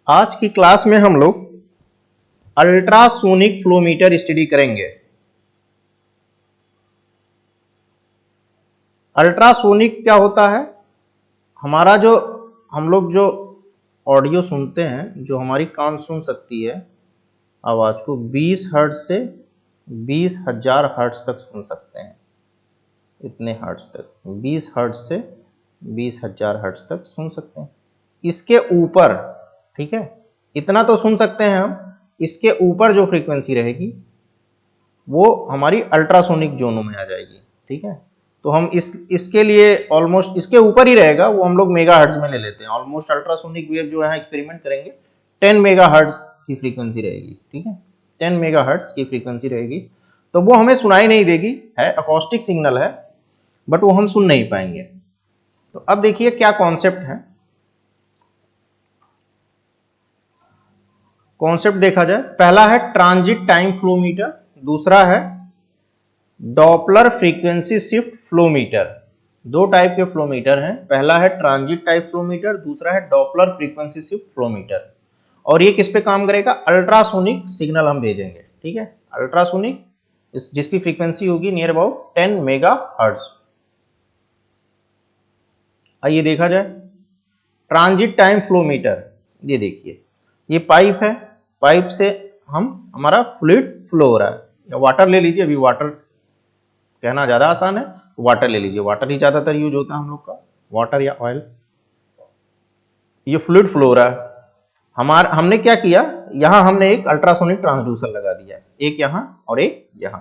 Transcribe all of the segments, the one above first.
आज की क्लास में हम लोग अल्ट्रासोनिक फ्लोमीटर स्टडी करेंगे। अल्ट्रासोनिक क्या होता है? हमारा जो हम लोग जो ऑडियो सुनते हैं, जो हमारी कान सुन सकती है आवाज को 20 हर्ट्ज से 20,000 हर्ट्ज तक सुन सकते हैं। इतने हर्ट्ज तक 20 हर्ट्ज से 20,000 हर्ट्ज तक सुन सकते हैं। इसके ऊपर, ठीक है, इतना तो सुन सकते हैं हम। इसके ऊपर जो फ्रीक्वेंसी रहेगी वो हमारी अल्ट्रासोनिक जोनों में आ जाएगी। ठीक है, तो हम इसके लिए ऑलमोस्ट इसके ऊपर ही रहेगा, वो हम लोग मेगाहर्ट्ज में ले लेते हैं। ऑलमोस्ट अल्ट्रासोनिक वेव जो है एक्सपेरिमेंट करेंगे 10 मेगाहर्ट्ज की फ्रीक्वेंसी रहेगी। ठीक है, 10 मेगाहर्ट्ज की फ्रीक्वेंसी रहेगी, तो वो हमें सुनाई नहीं देगी, है अकॉस्टिक सिग्नल है, बट वो हम सुन नहीं पाएंगे। तो अब देखिए क्या कॉन्सेप्ट है। कॉन्सेप्ट देखा जाए, पहला है ट्रांजिट टाइम फ्लोमीटर, दूसरा है डॉपलर फ्रीक्वेंसी शिफ्ट फ्लोमीटर। दो टाइप के फ्लोमीटर हैं, पहला है ट्रांजिट टाइप फ्लोमीटर, दूसरा है डॉपलर फ्रीक्वेंसी शिफ्ट फ्लोमीटर। और ये किस पे काम करेगा? अल्ट्रासोनिक सिग्नल हम भेजेंगे। ठीक है, अल्ट्रासोनिक जिसकी फ्रीक्वेंसी होगी नियर अबाउट 10 मेगा हर्ट्ज। आइए देखा जाए ट्रांजिट टाइम फ्लोमीटर। ये देखिए, ये पाइप है, पाइप से हमारा फ्लूइड फ्लो हो रहा है, या वाटर ले लीजिए, अभी वाटर कहना ज्यादा आसान है, वाटर ले लीजिए, वाटर ही ज्यादातर यूज होता है हम लोग का, वाटर या ऑयल। ये फ्लूइड फ्लो हो रहा है। हमने क्या किया, यहां हमने एक अल्ट्रासोनिक ट्रांसड्यूसर लगा दिया, एक यहां और एक यहां।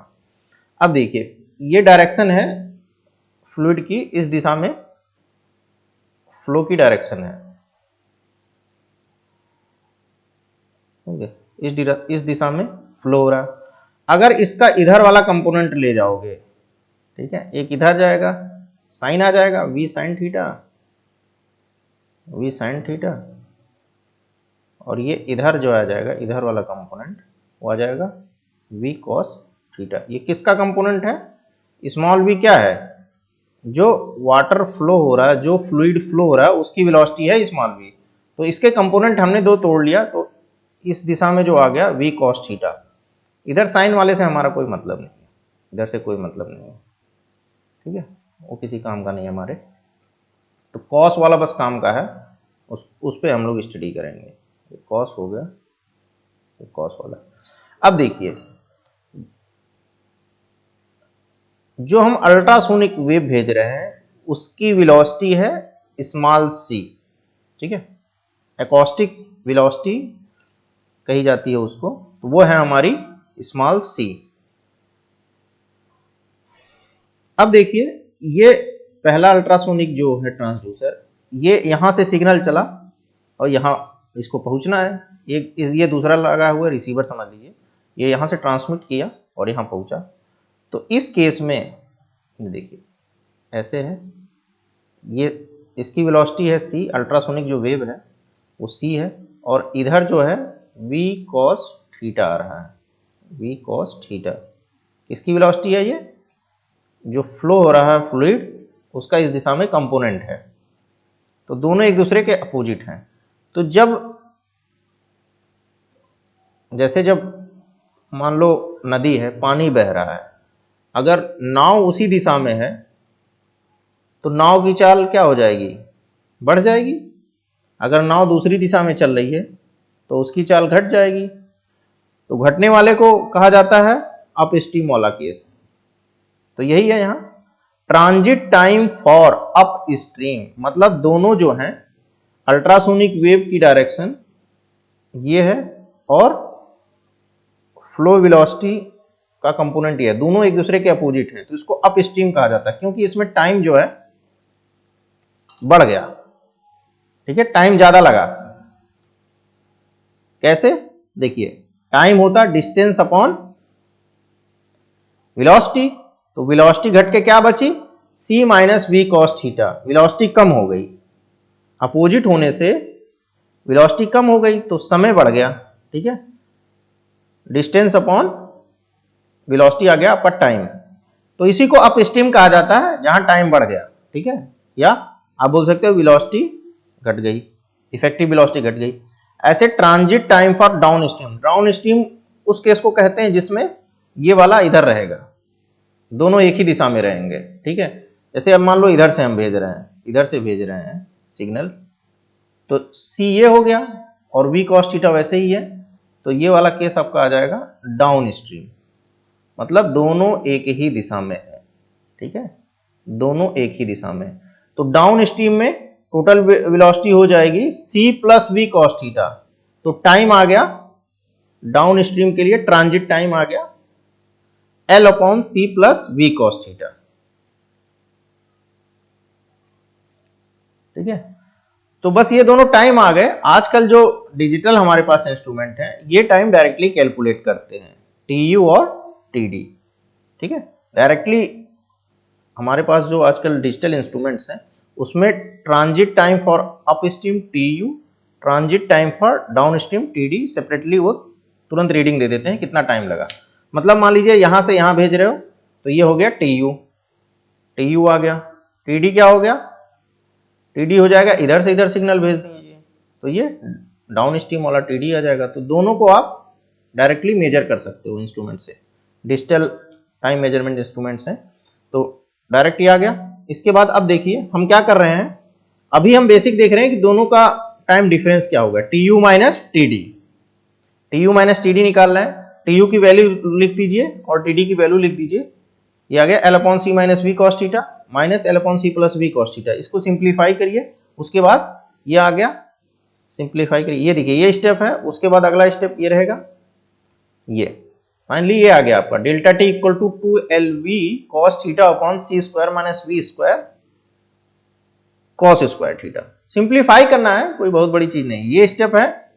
अब देखिए, ये डायरेक्शन है फ्लूइड की, इस दिशा में फ्लो की डायरेक्शन है। इस दिशा में फ्लो हो रहा है। अगर इसका इधर वाला कंपोनेंट ले जाओगे, ठीक है, एक इधर जाएगा, साइन आ जाएगा V sine theta, V sine theta, और ये इधर जो आ जाएगा, इधर वाला कंपोनेंट वो आ जाएगा वी कॉस थीटा। ये किसका कंपोनेंट है? स्मॉल वी क्या है? जो वाटर फ्लो हो रहा है, जो फ्लूइड फ्लो हो रहा है, उसकी वेलोसिटी है स्मॉल वी। तो इसके कंपोनेंट हमने दो तोड़ लिया, तो इस दिशा में जो आ गया वी कॉस थीटा। इधर साइन वाले से हमारा कोई मतलब नहीं है, इधर से कोई मतलब नहीं है। ठीक है, वो किसी काम का नहीं है हमारे। तो कॉस वाला बस काम का है, उस पे हम लोग स्टडी करेंगे। कॉस हो गया, कॉस वाला। अब देखिए, जो हम अल्ट्रासोनिक वेव भेज रहे हैं उसकी वेलोसिटी है स्मॉल सी। ठीक है, एकॉस्टिक वेलोसिटी कही जाती है उसको, तो वो है हमारी स्मॉल सी। अब देखिए, ये पहला अल्ट्रासोनिक जो है ट्रांसड्यूसर, ये यहां से सिग्नल चला और यहां इसको पहुंचना है। ये दूसरा लगा हुआ रिसीवर समझ लीजिए, ये यहां से ट्रांसमिट किया और यहां पहुंचा। तो इस केस में देखिए ऐसे है, ये इसकी वेलोसिटी है c, अल्ट्रासोनिक जो वेव है वो c है, और इधर जो है v cos थीटा आ रहा है, v cos थीटा। किसकी वेलोसिटी है? ये जो फ्लो हो रहा है फ्लूइड, उसका इस दिशा में कंपोनेंट है। तो दोनों एक दूसरे के अपोजिट हैं। तो जब मान लो नदी है, पानी बह रहा है, अगर नाव उसी दिशा में है तो नाव की चाल क्या हो जाएगी? बढ़ जाएगी। अगर नाव दूसरी दिशा में चल रही है तो उसकी चाल घट जाएगी। तो घटने वाले को कहा जाता है अप स्ट्रीम वाला केस। तो यही है यहां transit time for up stream, मतलब दोनों जो हैं अल्ट्रासोनिक वेव की डायरेक्शन ये है और फ्लो वेलोसिटी का कंपोनेंट ये है, दोनों एक दूसरे के अपोजिट है, तो इसको अप स्ट्रीम कहा जाता है, क्योंकि इसमें टाइम जो है बढ़ गया। ठीक है, टाइम ज्यादा लगा। कैसे? देखिए, टाइम होता डिस्टेंस अपॉन वेलोसिटी, तो वेलोसिटी घट के क्या बची? c minus V cos theta. Velocity कम हो गई, अपोजिट होने से वेलोसिटी कम हो गई तो समय बढ़ गया। ठीक है, डिस्टेंस अपॉन वेलोसिटी आ गया पर टाइम, तो इसी को अप स्ट्रीम कहा जाता है जहां टाइम बढ़ गया। ठीक है, या आप बोल सकते हो वेलोसिटी घट गई, इफेक्टिव वेलोसिटी घट गई। ऐसे transit time for down stream, down stream उस केस को कहते हैं जिसमें ये वाला इधर रहेगा, दोनों एक ही दिशा में रहेंगे, ठीक है। जैसे अब मान लो इधर से हम भेज रहे हैं, इधर से भेज रहे हैं सिग्नल, तो सी ये हो गया और वी कॉस थीटा वैसे ही है, तो ये वाला केस आपका आ जाएगा डाउन स्ट्रीम, मतलब दोनों एक ही दिशा में है, ठीक है, दोनों एक ही दिशा में। तो डाउन स्ट्रीम में टोटल वेलोसिटी हो जाएगी C plus V cos theta, तो टाइम आ गया डाउन स्ट्रीम के लिए, ट्रांजिट टाइम आ गया L upon C plus V cos theta, ठीक है। तो बस ये दोनों टाइम आ गए। आजकल जो डिजिटल हमारे पास इंस्ट्रूमेंट है ये टाइम डायरेक्टली कैलकुलेट करते हैं, टीयू और टीडी, ठीक है। डायरेक्टली हमारे पास जो आजकल डिजिटल इंस्ट्रूमेंट्स हैं उसमें transit time for upstream TU, transit time for downstream TD separately वो तुरंत रीडिंग दे देते हैं कितना टाइम लगा। मतलब मान लीजिए यहां से यहां भेज रहे हो तो ये हो गया टीयू, टीयू आ गया, टीडी क्या हो गया, टीडी हो जाएगा इधर से इधर सिग्नल भेज दीजिए तो ये डाउन स्ट्रीम वाला टीडी आ जाएगा। तो दोनों को आप डायरेक्टली मेजर कर सकते हो इंस्ट्रूमेंट से, डिजिटल टाइम मेजरमेंट इंस्ट्रूमेंट्स हैं, तो डायरेक्ट ही आ गया। इसके बाद अब देखिए हम क्या कर रहे हैं, अभी हम बेसिक देख रहे हैं कि दोनों का टाइम डिफरेंस क्या होगा, T U minus T D, T U minus T D निकालना है, टी यू की वैल्यू लिख दीजिए और टी डी की वैल्यू लिख दीजिए, ये आ गया L upon C minus V cos theta minus L upon C plus V cos theta. इसको सिंप्लीफाई करिए, उसके बाद ये आ गया, सिंप्लीफाई करिए, ये देखिए ये स्टेप है, उसके बाद अगला स्टेप ये रहेगा, ये फाइनली ये आ गया आपका delta T equal to 2LV cos theta upon C square minus V square cos square theta. Simplify करना है, कोई बहुत बड़ी चीज नहीं, ये स्टेप है,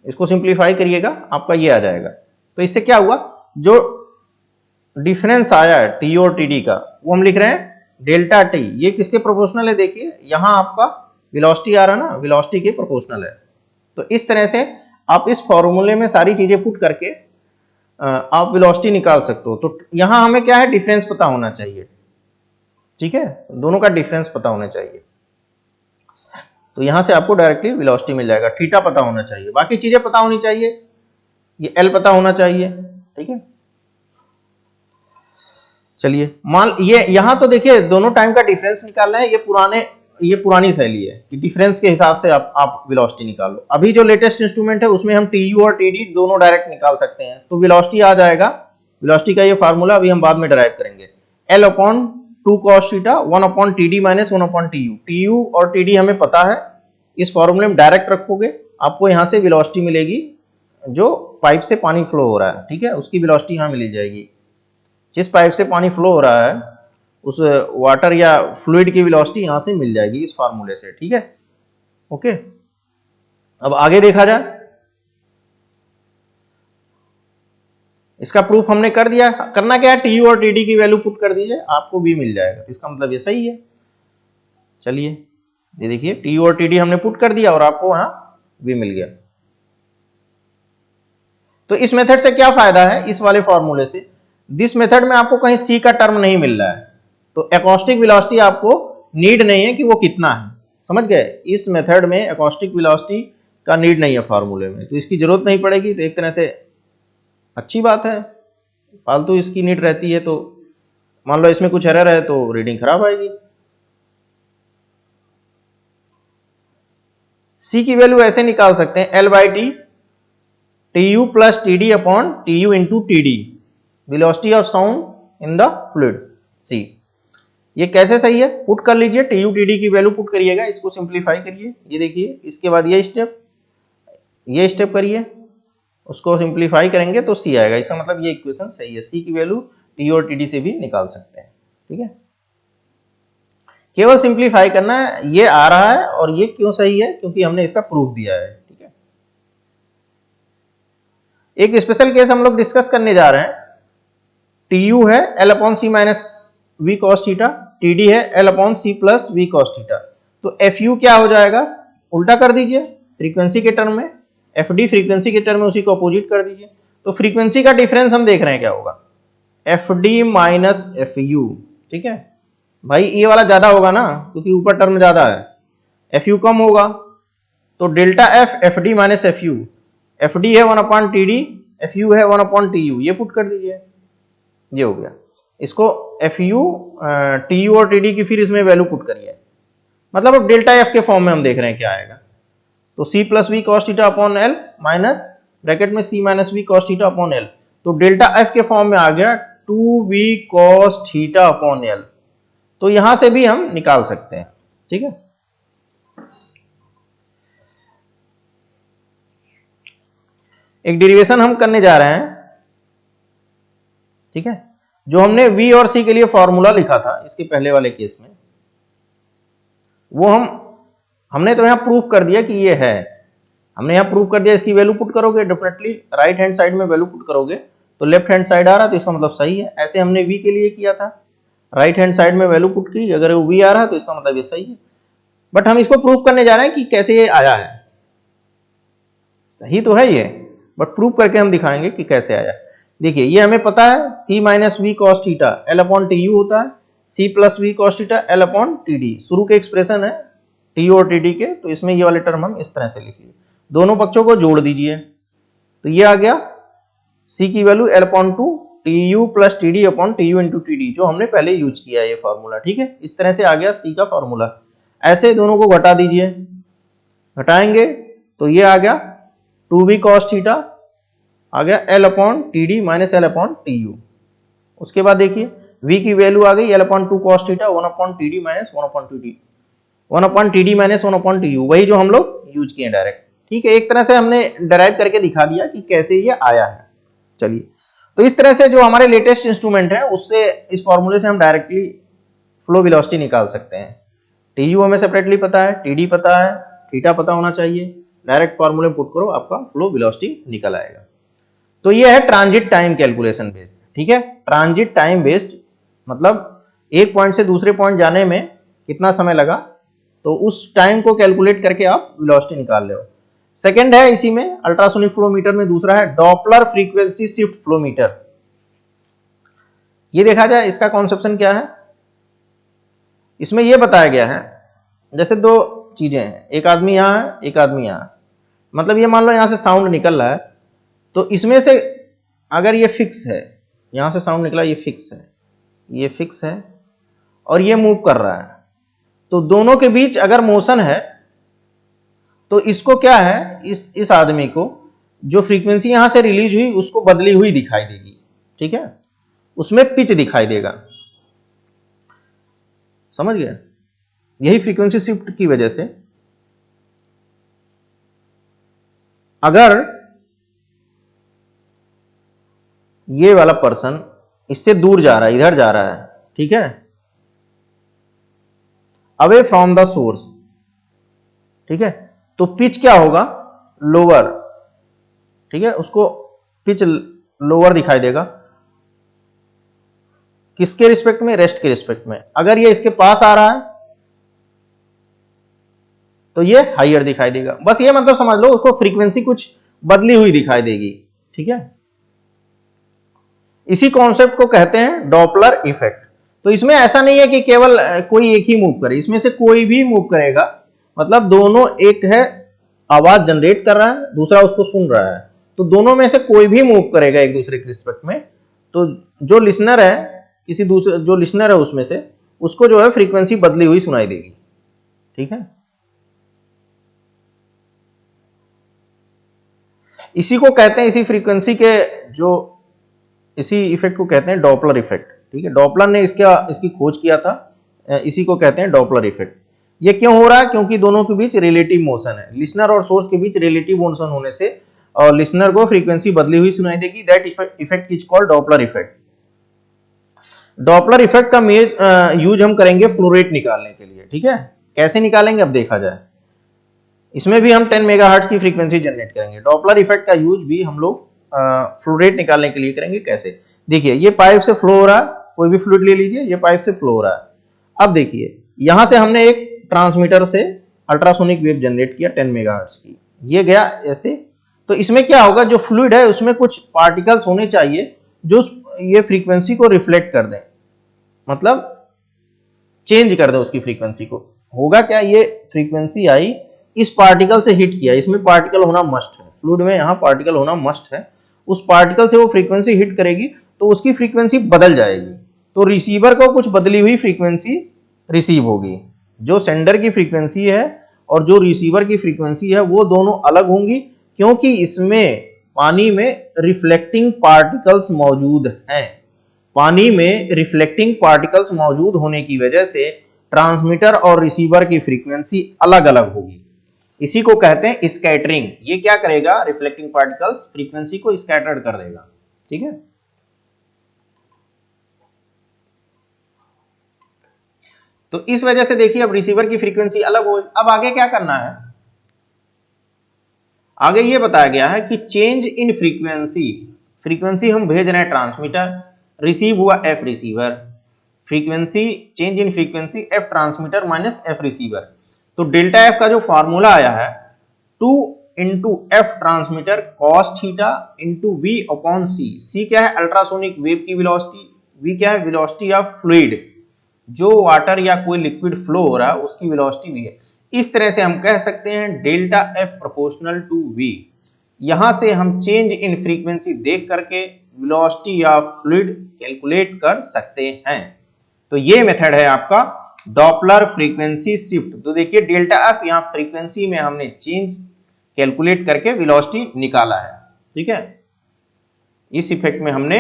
इसको सिंप्लीफाई करिएगा आपका ये आ जाएगा। तो इससे क्या हुआ, जो डिफरेंस आया है टी और टी डी का वो हम लिख रहे हैं डेल्टा टी, ये किसके प्रोपोर्शनल है, देखिए यहां आपका वेलोसिटी आ रहा है ना, वेलोसिटी के प्रोपोर्शनल है। तो इस तरह से आप इस फॉर्मूले में सारी चीजें पुट करके आप वेलोसिटी निकाल सकते हो। तो यहां हमें क्या है, डिफरेंस पता होना चाहिए, ठीक है, दोनों का डिफरेंस पता होना चाहिए, तो यहां से आपको डायरेक्टली वेलोसिटी मिल जाएगा। थीटा पता होना चाहिए, बाकी चीजें पता होनी चाहिए, ये एल पता होना चाहिए, ठीक है। चलिए मान ये यहां तो देखिए दोनों टाइम का डिफरेंस निकालना है, ये पुरानी शैली है कि डिफरेंस के हिसाब से आप वेलोसिटी निकालो। अभी जो लेटेस्ट इंस्ट्रूमेंट है उसमें हम टीयू और टीडी दोनों डायरेक्ट निकाल सकते हैं, तो वेलोसिटी आ जाएगा, वेलोसिटी का ये फार्मूला अभी हम बाद में डिराइव करेंगे, L upon 2 cos theta 1 upon TD minus 1 upon TU, TU और टीडी हमें पता है, इस फॉर्मूले में डायरेक्ट रखोगे आपको यहां से वेलोसिटी मिलेगी, जो पाइप से पानी फ्लो हो रहा है, ठीक है, उसकी वेलोसिटी यहां मिल जाएगी। जिस पाइप से पानी फ्लो हो रहा है उस वाटर या फ्लूइड की वेलोसिटी यहां से मिल जाएगी इस फार्मूले से, ठीक है, ओके। अब आगे देखा जाए, इसका प्रूफ हमने कर दिया, करना क्या है, टीयू और टीडी की वैल्यू पुट कर दीजिए, आपको बी मिल जाएगा, इसका मतलब ये सही है। चलिए ये देखिए टीयू और टीडी हमने पुट कर दिया और आपको वहां बी मिल गया। तो इस मेथड से क्या फायदा है, इस वाले फॉर्मूले से, दिस मेथड में आपको कहीं सी का टर्म नहीं मिल रहा है, तो एकॉस्टिक वेलोसिटी आपको नीड नहीं है कि वो कितना है, समझ गए, इस मेथड में एकॉस्टिक वेलोसिटी का नीड नहीं है फॉर्मूले में, तो इसकी जरूरत नहीं पड़ेगी, तो एक तरह से अच्छी बात है, फालतू इसकी नीड रहती है तो मान लो इसमें कुछ एरर है तो रीडिंग खराब आएगी। सी की वैल्यू ऐसे निकाल सकते हैं, L by T T U plus T D upon T U into T D, velocity of sound in the fluid C. ये कैसे सही है, पुट कर लीजिए, टी यू टी डी की वैल्यू पुट करिएगा, इसको सिंप्लीफाई करिए, ये देखिए, इसके बाद ये स्टेप करिए, उसको सिंप्लीफाई करेंगे तो सी आएगा, इसका मतलब ये इक्वेशन सही है, सी की वैल्यू टी और टी डी से भी निकाल सकते हैं, ठीक है। केवल सिंप्लीफाई करना है, ये आ रहा है और ये क्यों सही है, क्योंकि हमने इसका प्रूफ दिया है, ठीक है। एक स्पेशल केस हम लोग डिस्कस करने जा रहे हैं, टी यू है L upon C minus V cos theta, T D है L upon C plus V cos theta, तो एफ यू क्या हो जाएगा, उल्टा कर दीजिए, फ्रीक्वेंसी के टर्म में, एफ डी फ्रीक्वेंसी के टर्म में उसी को अपोजिट कर दीजिए, तो फ्रीक्वेंसी का डिफरेंस हम देख रहे हैं क्या होगा, F D minus F you, ठीक है भाई, ये वाला ज्यादा होगा ना क्योंकि ऊपर टर्म ज्यादा है, एफ यू कम होगा, तो delta F F D minus F you, F D है 1/TD, एफ यू है 1/TU, ये पुट कर दीजिए, ये हो गया। इसको एफ यू टी यू और टी डी की फिर इसमें वैल्यू पुट करिए, मतलब अब डेल्टा एफ के फॉर्म में हम देख रहे हैं क्या आएगा। तो C plus V cos theta upon L minus bracket में C minus V cos theta upon L, तो डेल्टा एफ के फॉर्म में आ गया 2v cos theta upon L. तो यहां से भी हम निकाल सकते हैं, ठीक है। एक डेरिवेशन हम करने जा रहे हैं, ठीक है, जो हमने v और c के लिए फॉर्मूला लिखा था इसके पहले वाले केस में, वो हमने तो यहां प्रूफ कर दिया कि ये है, हमने यहां प्रूफ कर दिया। इसकी वैल्यू पुट करोगे डेफिनेटली राइट हैंड साइड में वैल्यू पुट करोगे तो लेफ्ट हैंड साइड आ रहा है, तो इसका मतलब सही है। ऐसे हमने v के लिए किया था, राइट हैंड साइड में वैल्यू पुट की, अगर वो v आ रहा है तो इसका मतलब ये सही है। बट हम इसको प्रूफ करने जा रहे हैं कि कैसे ये आया है, सही तो है ये, बट प्रूफ करके हम दिखाएंगे कि कैसे आया है। देखिए ये हमें पता है c minus V cos theta L upon T U होता है, c plus V cos theta L upon T D शुरू के एक्सप्रेशन है टी यू और टी डी के, तो इसमें ये वाले टर्म हम इस तरह से लिख लिए, दोनों पक्षों को जोड़ दीजिए, तो ये आ गया c की value L upon two T U plus T D upon T U into T D, जो हमने पहले यूज किया है ये फॉर्मूला, ठीक है। इस तरह से आ गया c का फॉर्मूला। ऐसे दोनों को घटा दीजिए, घटाएंगे तो ये आ गया 2v cos थीटा आ गया L upon T D minus L upon T you. उसके बाद देखिए v की वैल्यू आ गई L upon two cos theta 1/TD minus 1/TD, 1/TD minus 1/TU, वही जो हम लोग यूज किए डायरेक्ट, ठीक है। एक तरह से हमने डराइव करके दिखा दिया कि कैसे ये आया है। चलिए, तो इस तरह से जो हमारे लेटेस्ट इंस्ट्रूमेंट है उससे इस फॉर्मूले से हम डायरेक्टली फ्लो वेलोसिटी निकाल सकते हैं। टी यू हमें सेपरेटली पता है, टी डी पता है, थीटा पता होना चाहिए, डायरेक्ट फॉर्मूले पुट करो आपका फ्लो वेलोसिटी निकल आएगा। तो ये है ट्रांजिट टाइम कैलकुलेशन बेस्ड, ठीक है। ट्रांजिट टाइम बेस्ड मतलब एक पॉइंट से दूसरे पॉइंट जाने में कितना समय लगा, तो उस टाइम को कैलकुलेट करके आप वेलोसिटी निकाल रहे हो। सेकंड है इसी में अल्ट्रासोनिक फ्लोमीटर में, दूसरा है डॉपलर फ्रीक्वेंसी शिफ्ट फ्लोमीटर। ये देखा जाए इसका कॉन्सेप्शन क्या है, इसमें यह बताया गया है जैसे दो चीजें हैं, एक आदमी यहां है एक आदमी यहां, मतलब ये मान लो यहां से साउंड निकल रहा है, तो इसमें से अगर ये फिक्स है, यहां से साउंड निकला, ये फिक्स है, ये फिक्स है और ये मूव कर रहा है, तो दोनों के बीच अगर मोशन है तो इसको क्या है, इस आदमी को जो फ्रीक्वेंसी यहां से रिलीज हुई उसको बदली हुई दिखाई देगी, ठीक है, उसमें पिच दिखाई देगा, समझ गए। यही फ्रीक्वेंसी शिफ्ट की वजह से अगर ये वाला पर्सन इससे दूर जा रहा है, इधर जा रहा है, ठीक है, अवे फ्रॉम द सोर्स, ठीक है, तो पिच क्या होगा, लोअर, ठीक है, उसको पिच लोअर दिखाई देगा, किसके रिस्पेक्ट में, रेस्ट के रिस्पेक्ट में। अगर ये इसके पास आ रहा है तो ये हाइयर दिखाई देगा, बस ये मतलब समझ लो उसको फ्रीक्वेंसी कुछ बदली हुई दिखाई देगी, ठीक है। इसी कॉन्सेप्ट को कहते हैं डॉपलर इफेक्ट। तो इसमें ऐसा नहीं है कि केवल कोई एक ही मूव करे, इसमें से कोई भी मूव करेगा, मतलब दोनों, एक है आवाज जनरेट कर रहा है, दूसरा उसको सुन रहा है, तो दोनों में से कोई भी मूव करेगा एक दूसरे के रिस्पेक्ट में, तो जो लिसनर है, किसी दूसरे जो लिसनर है उसमें से, उसको जो है फ्रीक्वेंसी बदली हुई सुनाई देगी, ठीक है। इसी को कहते हैं, इसी फ्रीक्वेंसी के जो इसी इफेक्ट को कहते हैं डॉपलर इफेक्ट, ठीक है। डॉपलर ने इसकी खोज किया था, इसी को कहते हैं डॉपलर इफेक्ट। ये क्यों हो रहा है, क्योंकि दोनों के बीच रिलेटिव मोशन है, लिसनर और सोर्स के बीच रिलेटिव मोशन होने से और लिसनर को फ्रीक्वेंसी बदली हुई सुनाई देगी, that effect is called Doppler effect. Doppler effect का यूज हम करेंगे फ्लो रेट निकालने के लिए, ठीक है। कैसे निकालेंगे अब देखा जाए, इसमें भी हम 10 मेगाहर्ट्ज की फ्रीक्वेंसी जनरेट करेंगे। डॉपलर इफेक्ट का यूज भी हम लोग फ्लो रेट निकालने के लिए करेंगे। कैसे, देखिए ये पाइप से फ्लो हो रहा है, कोई भी फ्लूइड ले लीजिए, ये पाइप से फ्लो हो रहा है। अब देखिए यहां से हमने एक ट्रांसमीटर से अल्ट्रासोनिक वेव जनरेट किया 10 मेगाहर्ट्ज की, ये गया ऐसे, तो इसमें क्या होगा, जो फ्लूइड है उसमें कुछ पार्टिकल्स होने चाहिए जो ये फ्रीक्वेंसी को रिफ्लेक्ट कर दें, मतलब चेंज कर दे उसकी फ्रीक्वेंसी को। होगा क्या, ये फ्रीक्वेंसी आई, इस पार्टिकल से हिट किया, इसमें पार्टिकल होना मस्ट है, फ्लूइड में यहाँ पार्टिकल होना मस्ट है, उस पार्टिकल से वो फ्रीक्वेंसी हिट करेगी तो उसकी फ्रीक्वेंसी बदल जाएगी, तो रिसीवर को कुछ बदली हुई फ्रीक्वेंसी रिसीव होगी। जो सेंडर की फ्रीक्वेंसी है और जो रिसीवर की फ्रीक्वेंसी है वो दोनों अलग होंगी, क्योंकि इसमें पानी में रिफ्लेक्टिंग पार्टिकल्स मौजूद हैं। पानी में रिफ्लेक्टिंग पार्टिकल्स मौजूद होने की वजह से ट्रांसमीटर और रिसीवर की फ्रीक्वेंसी अलग अलग होगी। इसी को कहते हैं स्कैटरिंग। ये क्या करेगा, रिफ्लेक्टिंग पार्टिकल्स फ्रीक्वेंसी को स्कैटर्ड कर देगा। ठीक है, तो इस वजह से देखिए अब रिसीवर की फ्रीक्वेंसी अलग हो। अब आगे क्या करना है, आगे ये बताया गया है कि चेंज इन फ्रीक्वेंसी, फ्रीक्वेंसी हम भेज रहे हैं ट्रांसमीटर, रिसीव हुआ F receiver, frequency change in frequency F transmitter minus F receiver. तो डेल्टा एफ का जो फॉर्मूला आया है 2 into F transmitter cos theta into V upon C. C क्या है, अल्ट्रासोनिक वेव की वेलोसिटी, वी क्या है, वेलोसिटी ऑफ फ्लूइड, जो वाटर या कोई लिक्विड फ्लो हो रहा है उसकी वेलोसिटी वी है। इस तरह से हम कह सकते हैं delta F proportional to V. यहां से हम चेंज इन फ्रीक्वेंसी देख करके वेलोसिटी ऑफ फ्लूइड कैलकुलेट कर सकते हैं। तो ये मेथड है आपका डॉपलर फ्रीक्वेंसी शिफ्ट। तो देखिए डेल्टा एफ यहाँ फ्रीक्वेंसी में हमने चेंज कैलकुलेट करके वेलोसिटी निकाला है। ठीक है, इस इफेक्ट में हमने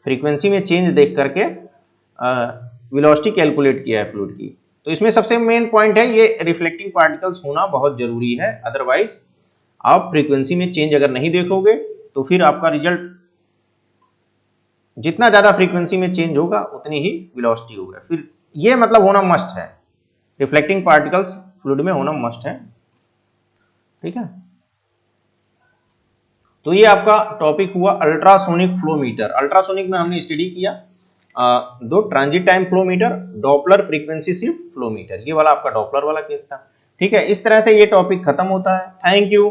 फ्रीक्वेंसी में चेंज देख करके वेलोसिटी कैलकुलेट किया है फ्लूइड की। तो इसमें सबसे मेन पॉइंट है ये रिफ्लेक्टिंग पार्टिकल्स होना बहुत जरूरी है, अदरवाइज आप फ्रीक्वेंसी में चेंज अगर नहीं देखोगे तो फिर आपका रिजल्ट जितना ज्यादा फ्रीक्वेंसी में चेंज होगा उतनी ही वेलोसिटी होगा। फिर ये मतलब होना मस्ट है, रिफ्लेक्टिंग पार्टिकल्स फ्लूइड में होना मस्ट है। ठीक है, तो ये आपका टॉपिक हुआ अल्ट्रासोनिक फ्लोमीटर। अल्ट्रासोनिक में हमने स्टडी किया दो transit time flowmeter, Doppler frequency shift flowmeter, ये वाला आपका डॉपलर वाला केस था। ठीक है, इस तरह से ये टॉपिक खत्म होता है। Thank you.